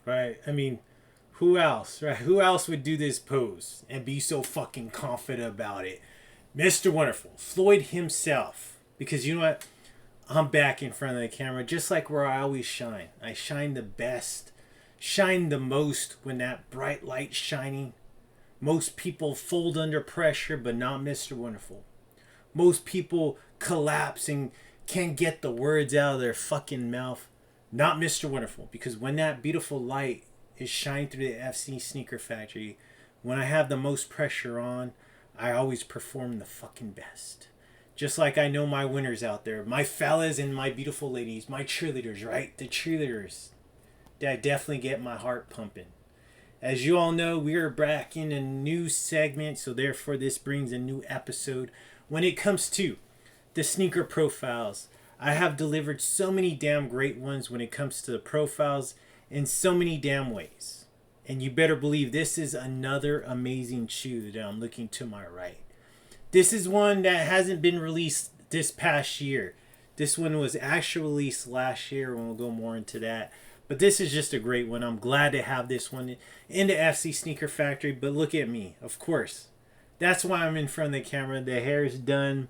right? I mean, who else, right? Who else would do this pose and be so fucking confident about it? Mr. Wonderful, Floyd himself. Because you know what? I'm back in front of the camera just like where I always shine. I shine the best, shine the most when that bright light's shining. Most people fold under pressure, but not Mr. Wonderful. Most people collapse and can't get the words out of their fucking mouth. Not Mr. Wonderful. Because when that beautiful light is shining through the FC Sneaker Factory, when I have the most pressure on, I always perform the fucking best. Just like I know my winners out there, my fellas and my beautiful ladies, my cheerleaders, right? The cheerleaders that definitely get my heart pumping. As you all know, we are back in a new segment, so therefore this brings a new episode. When it comes to the sneaker profiles, I have delivered so many damn great ones when it comes to the profiles in so many damn ways. And you better believe this is another amazing shoe that I'm looking to my right. This is one that hasn't been released this past year. This one was actually released last year, and we'll go more into that. But this is just a great one. I'm glad to have this one in the FC Sneaker Factory. But look at me, of course. That's why I'm in front of the camera. The hair is done.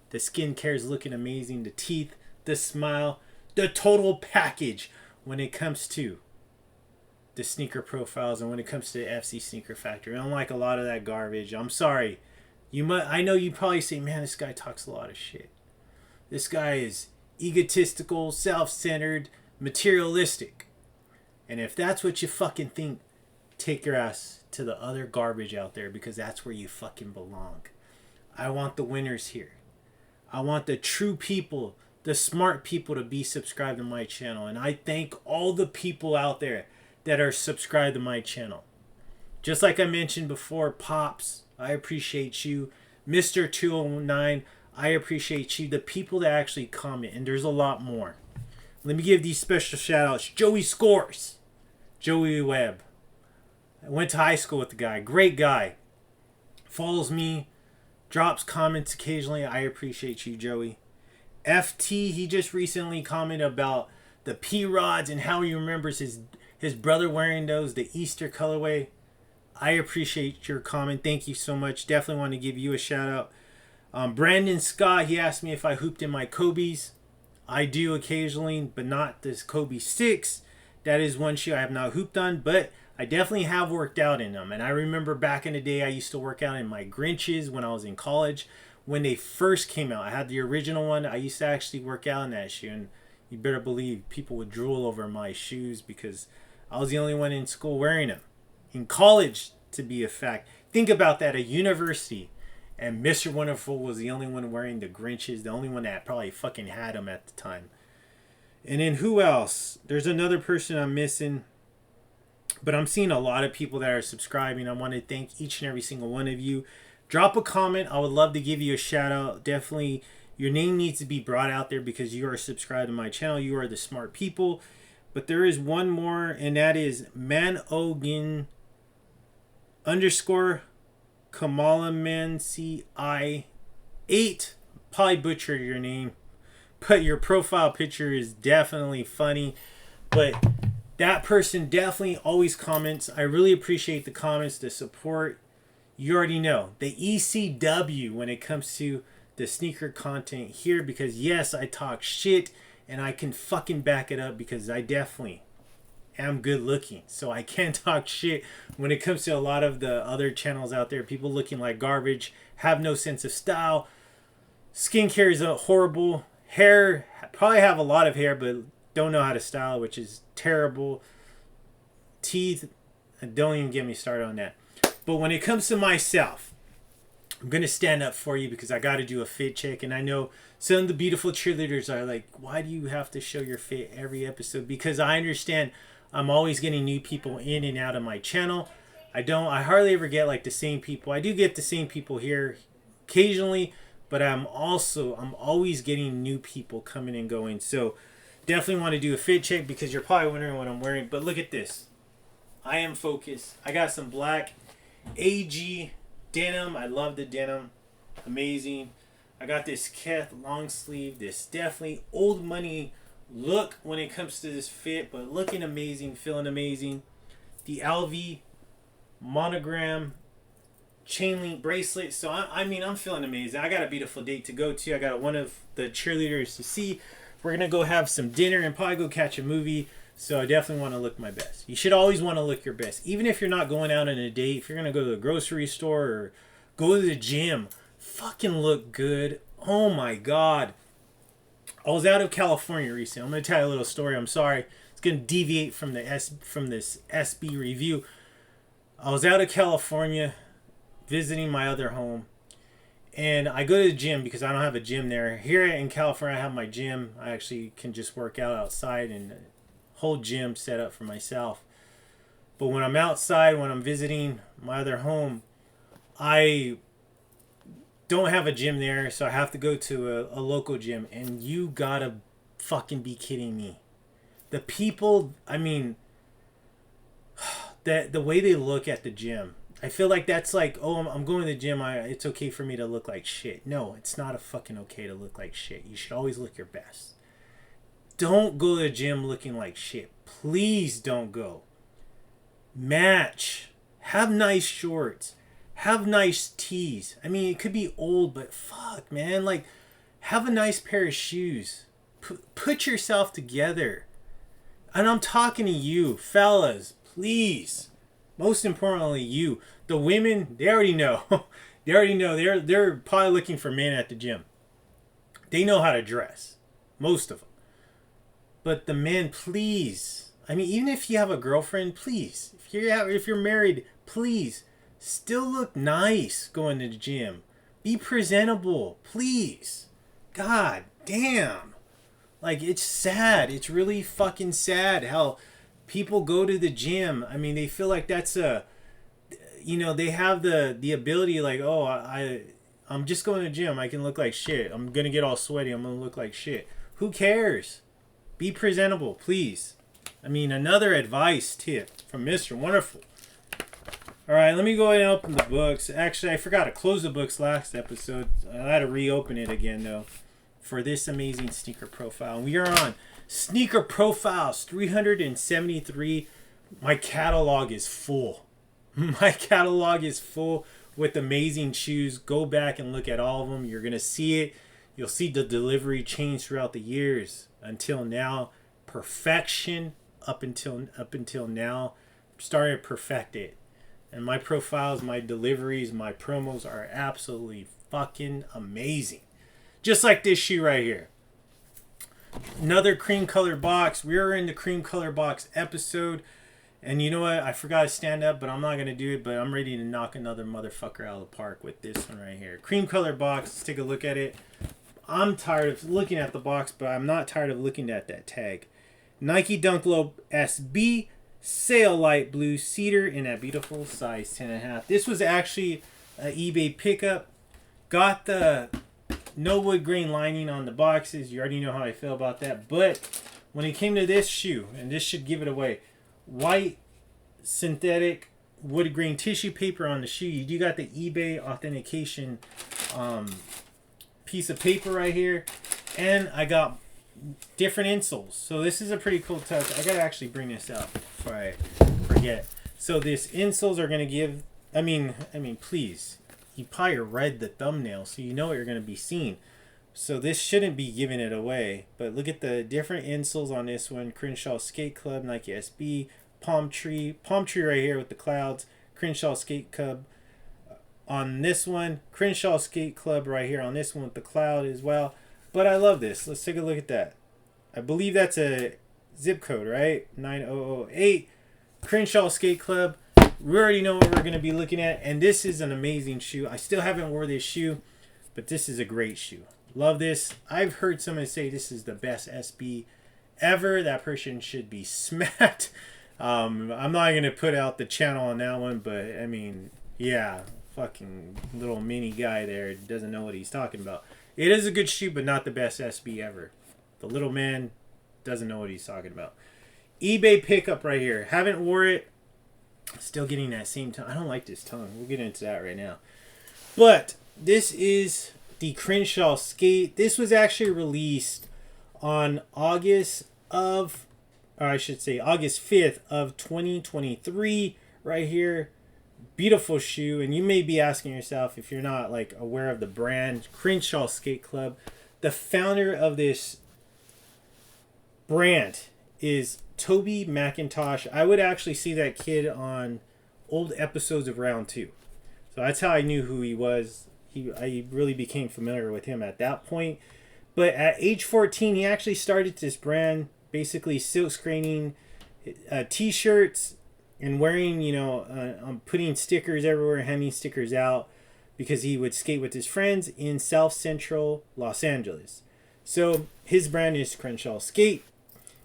The skincare is looking amazing. The teeth, the smile, the total package when it comes to the sneaker profiles and when it comes to the FC Sneaker Factory. Unlike a lot of that garbage. I'm sorry. I know you probably say, man, this guy talks a lot of shit. This guy is egotistical, self-centered, materialistic. And if that's what you fucking think, take your ass to the other garbage out there, because that's where you fucking belong. I want the winners here. I want the true people, the smart people to be subscribed to my channel. And I thank all the people out there that are subscribed to my channel. Just like I mentioned before, Pops, I appreciate you. Mr. 209, I appreciate you. The people that actually comment, and there's a lot more. Let me give these special shout outs. Joey Scores. Joey Webb. I went to high school with the guy. Great guy. Follows me. Drops comments occasionally. I appreciate you, Joey. FT, he just recently commented about the P-Rods and how he remembers his brother wearing those, the Easter colorway. I appreciate your comment. Thank you so much. Definitely want to give you a shout out. Brandon Scott, he asked me if I hooped in my Kobe's. I do occasionally, but not this Kobe 6. That is one shoe I have not hooped on, but I definitely have worked out in them. And I remember back in the day, I used to work out in my Grinches when I was in college. When they first came out, I had the original one. I used to actually work out in that shoe. And you better believe people would drool over my shoes because I was the only one in school wearing them. In college, to be a fact. Think about that, a university. And Mr. Wonderful was the only one wearing the Grinches. The only one that probably fucking had them at the time. And then who else? There's another person I'm missing. But I'm seeing a lot of people that are subscribing. I want to thank each and every single one of you. Drop a comment. I would love to give you a shout out. Definitely, your name needs to be brought out there because you are subscribed to my channel. You are the smart people. But there is one more, and that is Manogin _ Kamala Manci I8. Probably butchered your name, but your profile picture is definitely funny. But that person definitely always comments. I really appreciate the comments, the support. You already know the ECW when it comes to the sneaker content here, because yes, I talk shit and I can fucking back it up because I definitely am good looking. So I can talk shit when it comes to a lot of the other channels out there. People looking like garbage, have no sense of style. Skincare is horrible. Hair, probably have a lot of hair, but don't know how to style, which is terrible. Teeth, don't even get me started on that. But when it comes to myself, I'm going to stand up for you because I got to do a fit check. And I know some of the beautiful cheerleaders are like, why do you have to show your fit every episode? Because I understand I'm always getting new people in and out of my channel. I hardly ever get like the same people. I do get the same people here occasionally, but I'm always getting new people coming and going. So definitely want to do a fit check because you're probably wondering what I'm wearing. But look at this. I am focused. I got some black AG denim. I love the denim. Amazing. I got this Keth long sleeve. This definitely old money look when it comes to this fit, but looking amazing, feeling amazing. The LV monogram chain link bracelet. So I mean, I'm feeling amazing. I got a beautiful date to go to. I got one of the cheerleaders to see. We're gonna go have some dinner and probably go catch a movie. So I definitely want to look my best. You should always want to look your best, even if you're not going out on a date. If you're gonna go to the grocery store or go to the gym, fucking look good. Oh my god. I was out of California recently. I'm gonna tell you a little story. I'm sorry. It's gonna deviate from this SB review. I was out of California visiting my other home, and I go to the gym because I don't have a gym there. Here in California, I have my gym. I actually can just work out outside, and whole gym set up for myself. But when I'm outside, when I'm visiting my other home, I don't have a gym there, so I have to go to a local gym. And you gotta fucking be kidding me. The people, I mean, the way they look at the gym, I feel like that's like, oh, I'm going to the gym. It's okay for me to look like shit. No, it's not a fucking okay to look like shit. You should always look your best. Don't go to the gym looking like shit. Please don't go. Match. Have nice shorts. Have nice tees. I mean, it could be old, but fuck, man. Like, have a nice pair of shoes. Put yourself together. And I'm talking to you, fellas. Please. Most importantly, you. The women, they already know. They already know. They're probably looking for men at the gym. They know how to dress. Most of them. But the men, please. I mean, even if you have a girlfriend, please. If you're married, please. Still look nice going to the gym. Be presentable. Please. God damn. Like, it's sad. It's really fucking sad how people go to the gym. I mean, they feel like that's they have the ability, like, oh, I'm just going to the gym. I can look like shit. I'm going to get all sweaty. I'm going to look like shit. Who cares? Be presentable, please. I mean, another advice tip from Mr. Wonderful. All right, let me go ahead and open the books. Actually, I forgot to close the books last episode. I had to reopen it again, though, for this amazing sneaker profile. We are on Sneaker Profiles 373. My catalog is full. My catalog is full with amazing shoes. Go back and look at all of them. You're going to see it. You'll see the delivery change throughout the years until now. Perfection up until now. I'm starting to perfect it. And my profiles, my deliveries, my promos are absolutely fucking amazing. Just like this shoe right here. Another cream color box. We are in the cream color box episode. And you know what? I forgot to stand up, but I'm not going to do it. But I'm ready to knock another motherfucker out of the park with this one right here. Cream color box. Let's take a look at it. I'm tired of looking at the box, but I'm not tired of looking at that tag. Nike Dunk Low SB. Sail light blue cedar in that beautiful size 10.5. This was actually an eBay pickup. Got the no wood grain lining on the boxes. You already know how I feel about that. But when it came to this shoe, and this should give it away, white synthetic wood grain tissue paper on the shoe. You got the eBay authentication piece of paper right here. And I got different insoles. So this is a pretty cool touch. I gotta actually bring this out before I forget. So this insoles are gonna give, I mean, please, you probably read the thumbnail, so you know what you're gonna be seeing. So this shouldn't be giving it away, but look at the different insoles on this one. Crenshaw Skate Club, Nike SB, palm tree right here with the clouds. Crenshaw Skate Club on this one. Crenshaw Skate Club right here on this one with the cloud as well. But I love this. Let's take a look at that. I believe that's a zip code, right? 9008. Crenshaw Skate Club. We already know what we're going to be looking at. And this is an amazing shoe. I still haven't worn this shoe, but this is a great shoe. Love this. I've heard someone say this is the best SB ever. That person should be smacked. I'm not going to put out the channel on that one, but I mean, yeah, fucking little mini guy there doesn't know what he's talking about. It is a good shoe, but not the best SB ever. The little man doesn't know what he's talking about. eBay pickup right here. Haven't wore it. Still getting that same tongue. I don't like this tongue. We'll get into that right now. But this is the Crenshaw Skate. This was actually released on August 5th of 2023 right here. Beautiful shoe. And you may be asking yourself, if you're not like aware of the brand, Crenshaw Skate Club, the founder of this brand is Toby McIntosh. I would actually see that kid on old episodes of Round 2. So that's how I knew who he was. I really became familiar with him at that point. But at age 14, he actually started this brand, basically silk screening t-shirts and wearing, putting stickers everywhere, handing stickers out, because he would skate with his friends in South Central Los Angeles. So his brand is Crenshaw Skate.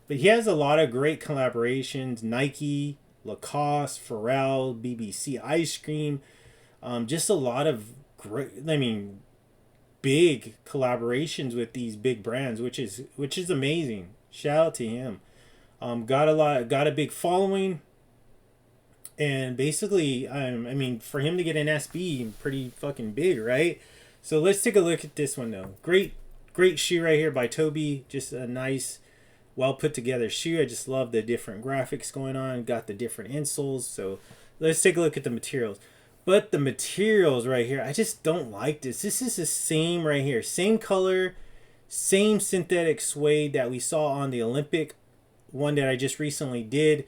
But he has a lot of great collaborations: Nike, Lacoste, Pharrell, BBC Ice Cream. Just a lot of great, big collaborations with these big brands, which is amazing. Shout out to him. Got a big following, and basically, for him to get an SB, pretty fucking big, right? So let's take a look at this one though. Great shoe right here by Toby. Just a nice, well put together shoe. I just love the different graphics going on. Got the different insoles. So let's take a look at the materials. But the materials right here, I just don't like this. This is the same right here. Same color, same synthetic suede that we saw on the Olympic one that I just recently did.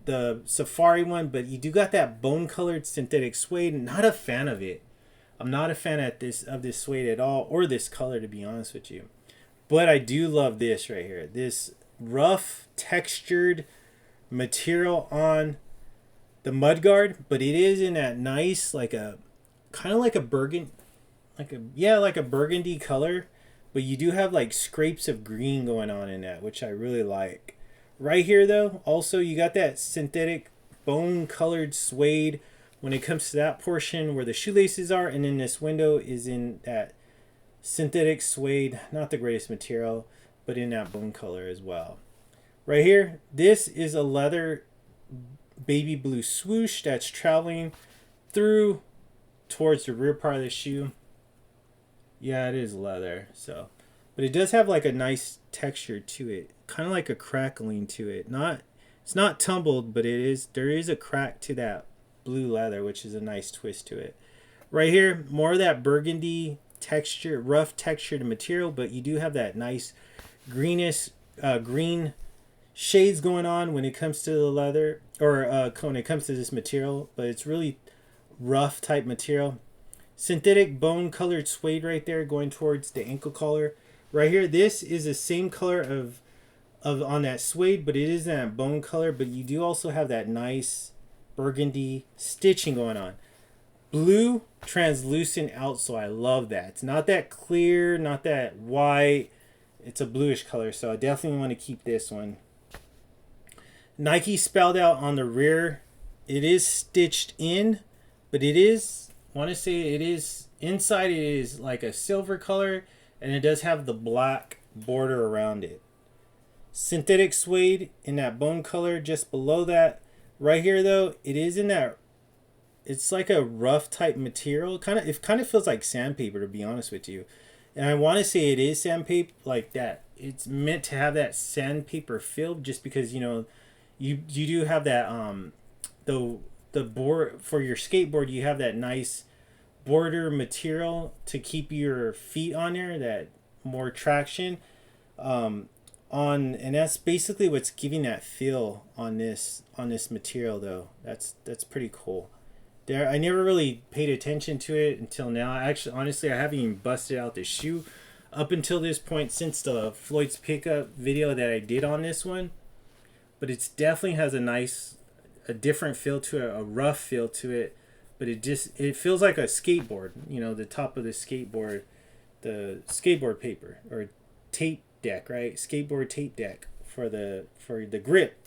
The Safari one, but you do got that bone colored synthetic suede. Not a fan of it. I'm not a fan of this suede at all, or this color, to be honest with you. But I do love this right here. This rough textured material on the mudguard, but it is in that nice, like a burgundy color, but you do have like scrapes of green going on in that, which I really like. Right here though, also you got that synthetic bone colored suede when it comes to that portion where the shoelaces are, and then this window is in that synthetic suede, not the greatest material, but in that bone color as well. Right here, this is a leather baby blue swoosh that's traveling through towards the rear part of the shoe. Yeah, it is leather, so, but it does have like a nice texture to it, kind of like a crackling to it. It's not tumbled, but there is a crack to that blue leather, which is a nice twist to it. Right here, more of that burgundy texture, rough textured material, but you do have that nice green shades going on when it comes to the leather, or when it comes to this material, but it's really rough type material. Synthetic bone colored suede right there going towards the ankle collar. Right here, this is the same color of on that suede, but it is that bone color, but you do also have that nice burgundy stitching going on. Blue translucent outsole. I love that. It's not that clear, not that white. It's a bluish color, so I definitely want to keep this one. Nike spelled out on the rear. It is stitched in, but it is, inside it is like a silver color, and it does have the black border around it. Synthetic suede in that bone color just below that. Right here though, it is in that, it's like a rough type material. It kind of feels like sandpaper, to be honest with you. And I want to say it is sandpaper, like that. It's meant to have that sandpaper feel, just because, you do have that the board for your skateboard. You have that nice border material to keep your feet on there, that more traction and that's basically what's giving that feel on this material though. That's pretty cool. I never really paid attention to it until now. Honestly, I haven't even busted out the shoe up until this point since the Floyd's pickup video that I did on this one. But it definitely has a different feel to it, a rough feel to it. But it feels like a skateboard. The top of the skateboard paper or tape deck, right? Skateboard tape deck for the grip.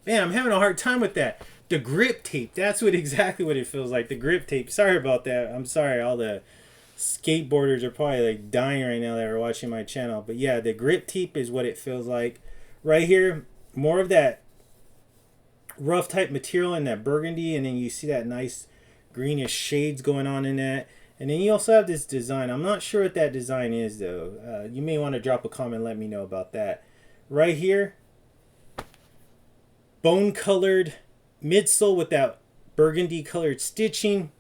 Man, I'm having a hard time with that. The grip tape. That's exactly what it feels like. The grip tape. Sorry about that. I'm sorry. All the skateboarders are probably like dying right now that are watching my channel. But yeah, the grip tape is what it feels like. Right here, more of that rough type material in that burgundy, and then you see that nice greenish shades going on in that. And then you also have this design. I'm not sure what that design is though. You may want to drop a comment and let me know about that. Right here, bone colored midsole with that burgundy colored stitching,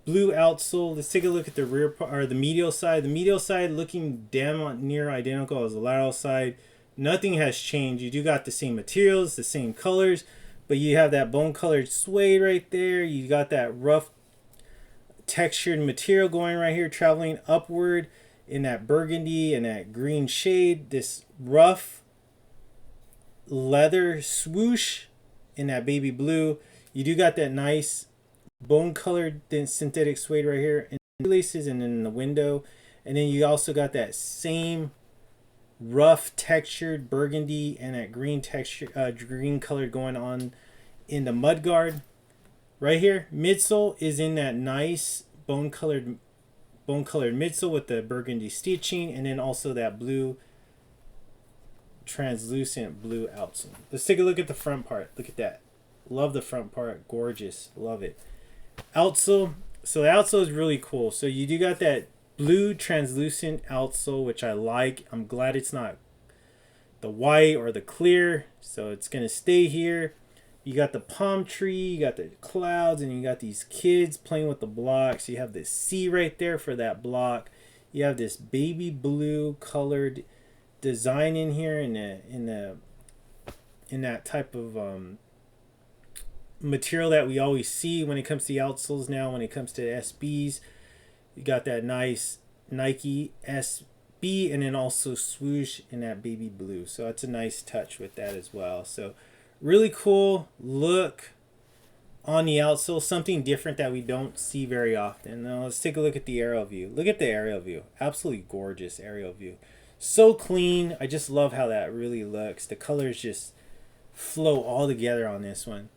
blue outsole. Let's take a look at the rear part, or the medial side. The medial side looking damn near identical as the lateral side. Nothing has changed. You do got the same materials, the same colors, but you have that bone colored suede right there. You got that rough textured material going right here, traveling upward in that burgundy and that green shade. This rough leather swoosh in that baby blue. You do got that nice bone colored synthetic suede right here in the laces and in the window. And then you also got that same rough textured burgundy and that green texture, green color going on in the mudguard. Right here, midsole is in that nice bone colored midsole with the burgundy stitching, and then also that blue, translucent blue outsole. Let's take a look at the front part. Look at that. Love the front part. Gorgeous. Love it. Outsole. So the outsole is really cool. So you do got that blue translucent outsole, which I like. I'm glad it's not the white or the clear. So it's going to stay here. You got the palm tree, you got the clouds, and you got these kids playing with the blocks. You have this C right there for that block. You have this baby blue colored design in here in that type of material that we always see when it comes to the outsoles now. When it comes to SBs, you got that nice Nike SB, and then also swoosh in that baby blue. So that's a nice touch with that as well. So really cool look on the outsole, something different that we don't see very often. Now let's take a look at the aerial view. Look at the aerial view. Absolutely gorgeous aerial view. So clean. I just love how that really looks. The colors just flow all together on this one.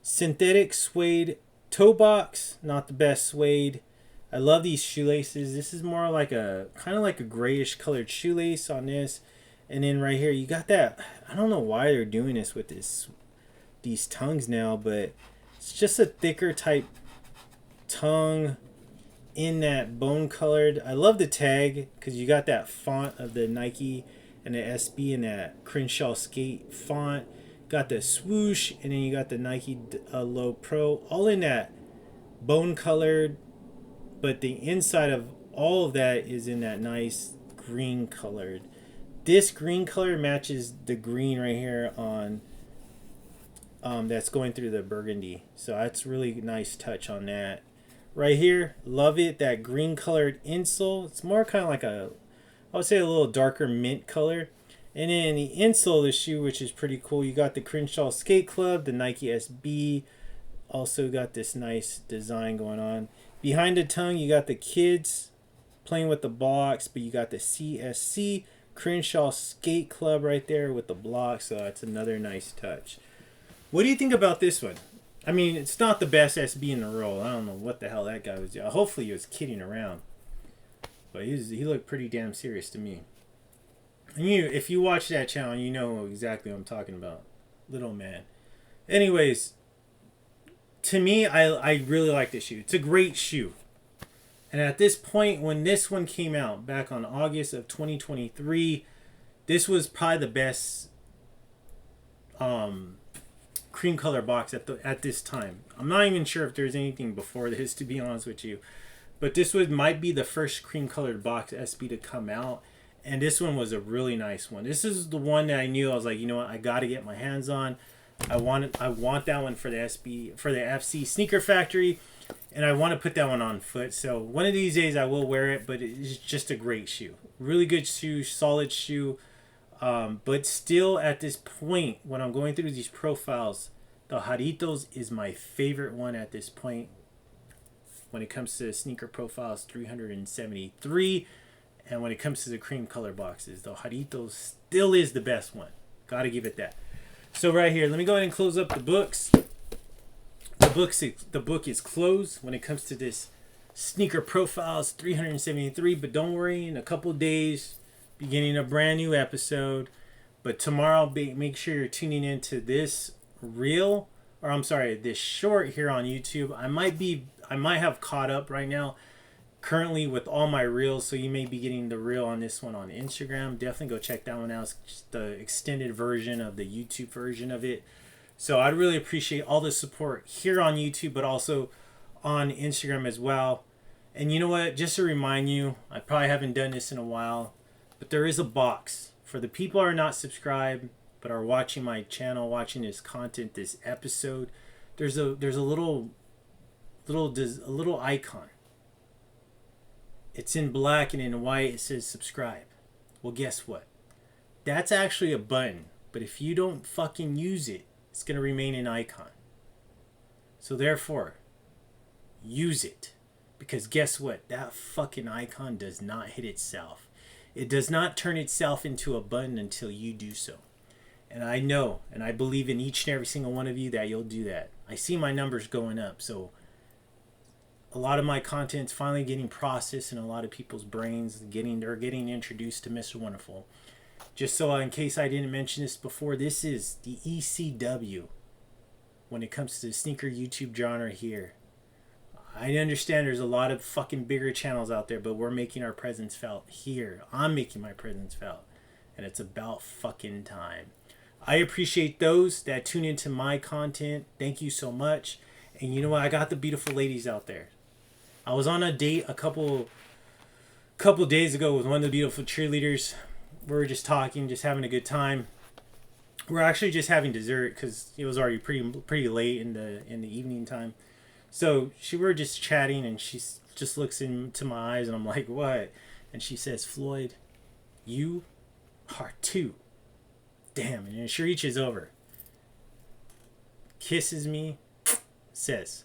Synthetic suede toe box, not the best suede. I love these shoelaces. This is more like a kind of like a grayish colored shoelace on this. And then right here, you got that. I don't know why they're doing this with these tongues now, but it's just a thicker type tongue in that bone colored. I love the tag because you got that font of the Nike and the SB and that Crenshaw skate font. Got the swoosh, and then you got the Nike Low Pro, all in that bone colored, but the inside of all of that is in that nice green colored. This green color matches the green right here on that's going through the burgundy. So that's really nice touch on that. Right here, love it. That green colored insole. It's more kind of like I would say a little darker mint color. And then the insole of the shoe, which is pretty cool. You got the Crenshaw Skate Club, the Nike SB. Also got this nice design going on. Behind the tongue, you got the kids playing with the blocks, but you got the CSC. Crenshaw Skate Club right there with the block, so that's another nice touch. What do you think about this one? I mean, it's not the best SB in the roll. I don't know what the hell that guy was doing. Hopefully he was kidding around, but he looked pretty damn serious to me. And if you watch that channel, you know exactly what I'm talking about. Little man. Anyways, to me, I really like this shoe. It's a great shoe. And at this point, when this one came out back on August of 2023, this was probably the best cream color box at this time. I'm not even sure if there's anything before this, to be honest with you. But this might be the first cream colored box SB to come out. And this one was a really nice one. This is the one that I knew I was like, you know what, I got to get my hands on. I want that one for the SB, for the FC Sneaker Factory. And I want to put that one on foot. So one of these days I will wear it, but it's just a great shoe. Really good shoe, solid shoe. But still at this point, when I'm going through these profiles, the Jaritos is my favorite one at this point. When it comes to sneaker profiles, 373. And when it comes to the cream color boxes, the Jaritos still is the best one. Gotta give it that. So right here, let me go ahead and close up the books. The book is closed when it comes to this sneaker profiles 373. But don't worry, in a couple days, beginning a brand new episode. But tomorrow, make sure you're tuning into this reel, or I'm sorry, this short here on YouTube. I might have caught up right now. currently with all my reels, so you may be getting the reel on this one on Instagram. Definitely go check that one out. It's just the extended version of the YouTube version of it. So I'd really appreciate all the support here on YouTube, but also on Instagram as well. And you know what? Just to remind you, I probably haven't done this in a while, but there is a box for the people who are not subscribed but are watching my channel, watching this content, this episode. There's a little icon. It's in black and in white. It says subscribe. Well, guess what? That's actually a button, but if you don't fucking use it, it's gonna remain an icon. So therefore, use it. Because guess what? That fucking icon does not hit itself. It does not turn itself into a button until you do so. And I know, and I believe in each and every single one of you that you'll do that. I see my numbers going up, so a lot of my content's finally getting processed in a lot of people's brains. They're getting introduced to Mr. Wonderful. Just so in case I didn't mention this before, this is the ECW when it comes to the sneaker YouTube genre here. I understand there's a lot of fucking bigger channels out there, but we're making our presence felt here. I'm making my presence felt. And it's about fucking time. I appreciate those that tune into my content. Thank you so much. And you know what? I got the beautiful ladies out there. I was on a date a couple days ago with one of the beautiful cheerleaders. We were just talking, just having a good time. We're actually just having dessert because it was already pretty late in the evening time. So we were just chatting, and she just looks into my eyes, and I'm like, what? And she says, Floyd, you are too. Damn. And she reaches over, kisses me, says,